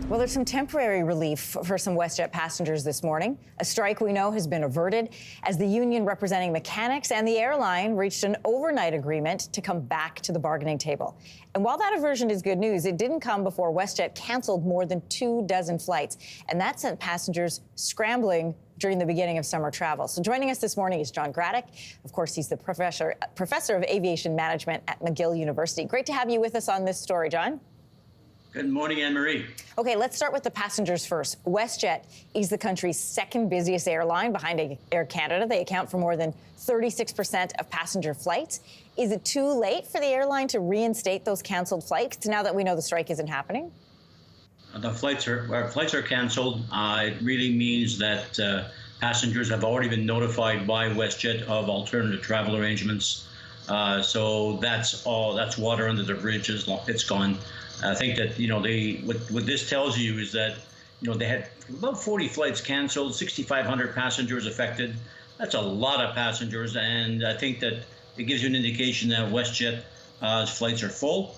Well, there's some temporary relief for some WestJet passengers this morning. A strike we know has been averted as the union representing mechanics and the airline reached an overnight agreement to come back to the bargaining table. And while that aversion is good news, it didn't come before WestJet canceled more than 24 flights. And that sent passengers scrambling during the beginning of summer travel. So joining us this morning is John Graddick. Of course, he's the professor of aviation management at McGill University. Great to have you with us on this story, John. Good morning, Anne-Marie. Okay, let's start with the passengers first. WestJet is the country's second busiest airline behind Air Canada. They account for more than 36% of passenger flights. Is it too late for the airline to reinstate those canceled flights now that we know the strike isn't happening? The flights are canceled. It really means that passengers have already been notified by WestJet of alternative travel arrangements. So that's water under the bridge. It's gone. I think that, what this tells you is that, they had about 40 flights canceled, 6,500 passengers affected. That's a lot of passengers. And I think that it gives you an indication that WestJet's flights are full.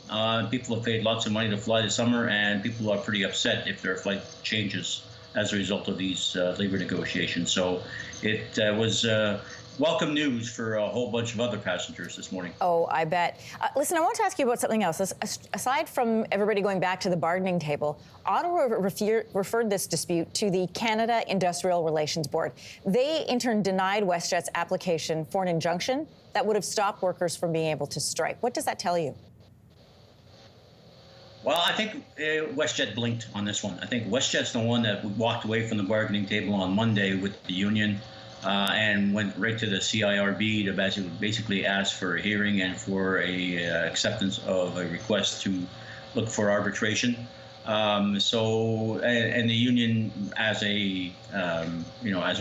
People have paid lots of money to fly this summer, and people are pretty upset if their flight changes as a result of these labor negotiations. So it was welcome news for a whole bunch of other passengers this morning. Oh, I bet. Listen, I want to ask you about something else. Aside from everybody going back to the bargaining table, Ottawa referred this dispute to the Canada Industrial Relations Board. They, in turn, denied WestJet's application for an injunction that would have stopped workers from being able to strike. What does that tell you? Well, I think WestJet blinked on this one. I think WestJet's the one that walked away from the bargaining table on Monday with the union. And went right to the CIRB to basically ask for a hearing and for a acceptance of a request to look for arbitration. And the union, as a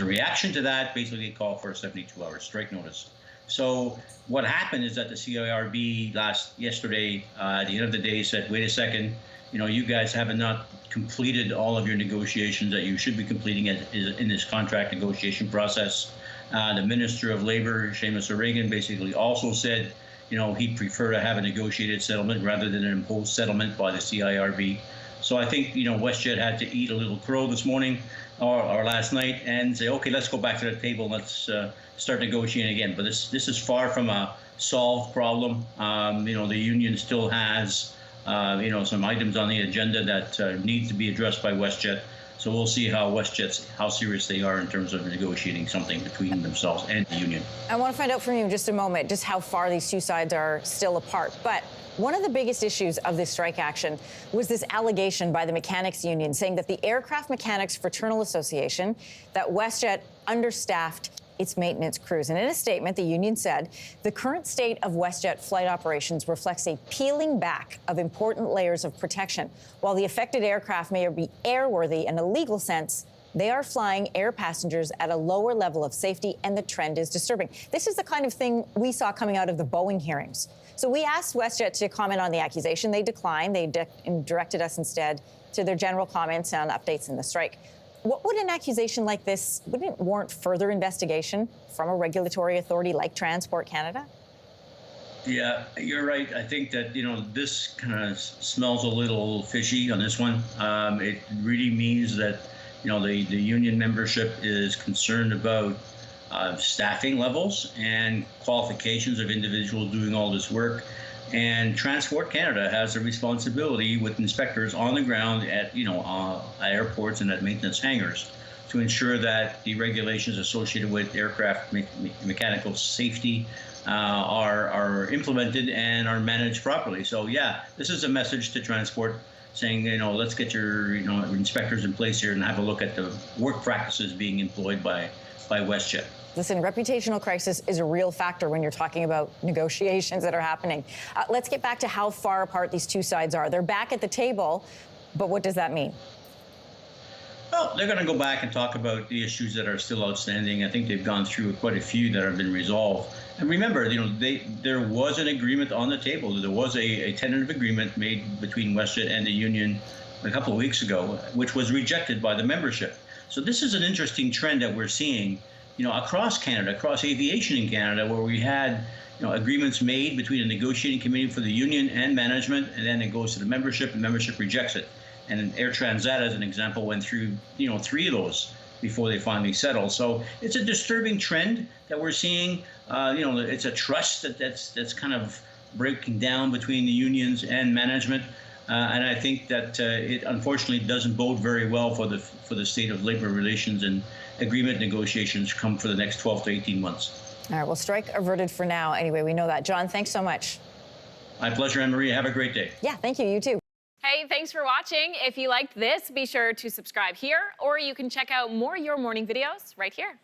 reaction to that, basically called for a 72-hour strike notice. So what happened is that the CIRB yesterday, at the end of the day, said, wait a second, you guys have not completed all of your negotiations that you should be completing in this contract negotiation process. The Minister of Labour, Seamus O'Regan, basically also said, he'd prefer to have a negotiated settlement rather than an imposed settlement by the CIRB. So I think, WestJet had to eat a little crow this morning or last night and say, okay, let's go back to the table and let's start negotiating again. But this is far from a solved problem. The union still has some items on the agenda that need to be addressed by WestJet. So we'll see how serious they are in terms of negotiating something between themselves and the union. I want to find out from you in just a moment just how far these two sides are still apart. But one of the biggest issues of this strike action was this allegation by the mechanics union saying that the Aircraft Mechanics Fraternal Association, that WestJet understaffed its maintenance crews. And in a statement, the union said, the current state of WestJet flight operations reflects a peeling back of important layers of protection. While the affected aircraft may be airworthy in a legal sense, they are flying air passengers at a lower level of safety, and the trend is disturbing. This is the kind of thing we saw coming out of the Boeing hearings. So we asked WestJet to comment on the accusation. They declined. They directed us instead to their general comments on updates in the strike. What would an accusation like this, wouldn't it warrant further investigation from a regulatory authority like Transport Canada? Yeah, you're right. I think that, this kind of smells a little fishy on this one. It really means that, the union membership is concerned about staffing levels and qualifications of individuals doing all this work. And Transport Canada has a responsibility with inspectors on the ground at airports and at maintenance hangars to ensure that the regulations associated with aircraft mechanical safety are implemented and are managed properly. So yeah, this is a message to Transport saying, let's get your inspectors in place here and have a look at the work practices being employed by WestJet. Listen, reputational crisis is a real factor when you're talking about negotiations that are happening. Let's get back to how far apart these two sides are. They're back at the table, but what does that mean? Well, they're going to go back and talk about the issues that are still outstanding. I think they've gone through quite a few that have been resolved. And remember, there was an agreement on the table. There was a tentative agreement made between WestJet and the union a couple of weeks ago, which was rejected by the membership. So this is an interesting trend that we're seeing, across Canada, across aviation in Canada, where we had agreements made between a negotiating committee for the union and management, and then it goes to the membership, and membership rejects it. And Air Transat, as an example, went through 3 of those before they finally settled. So it's a disturbing trend that we're seeing. It's a trust that's kind of breaking down between the unions and management. And I think that it unfortunately doesn't bode very well for the state of labor relations and agreement negotiations come for the next 12 to 18 months. All right, well, strike averted for now. Anyway, we know that. John, thanks so much. My pleasure, Anne-Marie. Have a great day. Yeah, thank you. You too. Hey, thanks for watching. If you liked this, be sure to subscribe here, or you can check out more Your Morning videos right here.